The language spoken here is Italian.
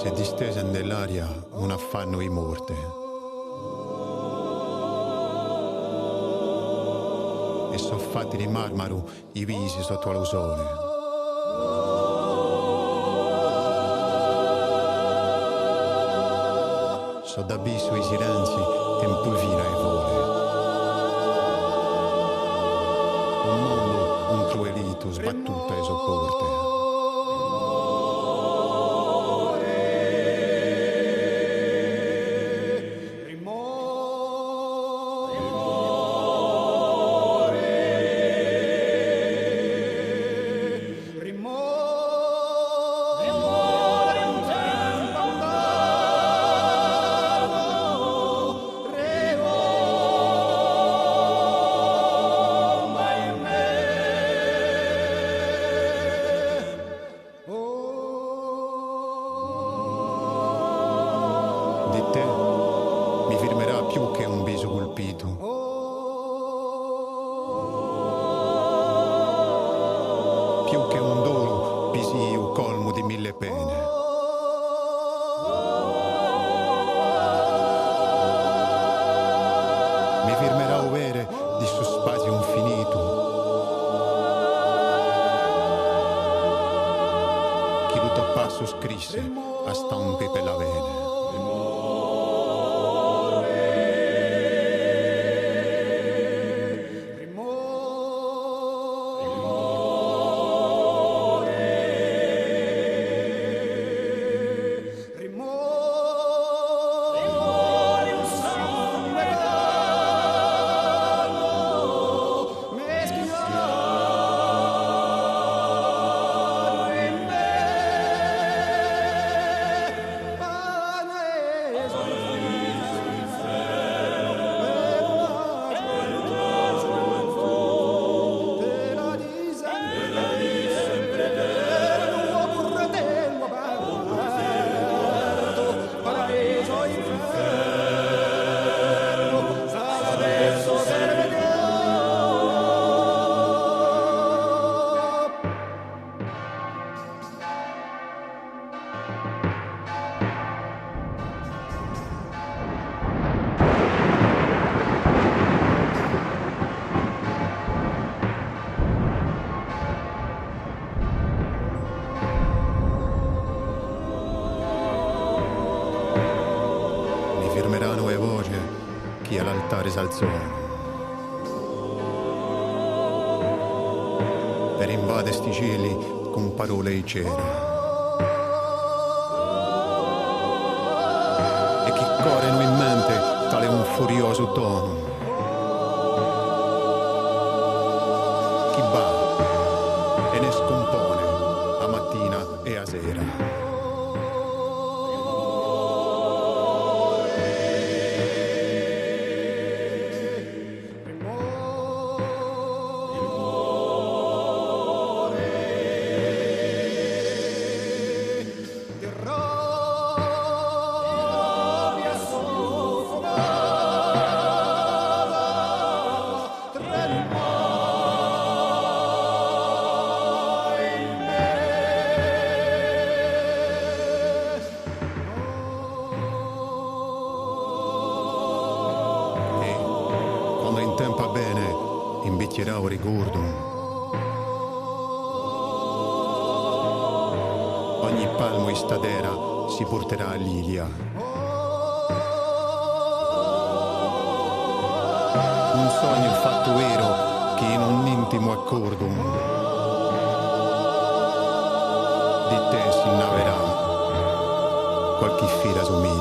Se distesa nell'aria un affanno di morte. E so fatti di marmaro i visi sotto lo sole. So d'abisso i silenzi e impulvina e vole. Un mondo, un cruelito sbattuta e sopporte. Di te mi firmerà più che un viso colpito. Più che un dolo pisi un colmo di 1000 pene. Mi firmerà overe di suo spazio infinito. Chi lo toppasso scrisse a stampi per la vene. Firmeranno e voce chi all'altare s'alzò per invade sti cieli con parole di cera e chi correno in mente tale un furioso tono chi va e ne scompone a mattina e a sera. Quando in tempo bene invecchierà un ricordo, ogni palmo in stadera si porterà a Lilia. Un sogno fatto vero che in un intimo accordo di te si innaverà qualche fila somiglia.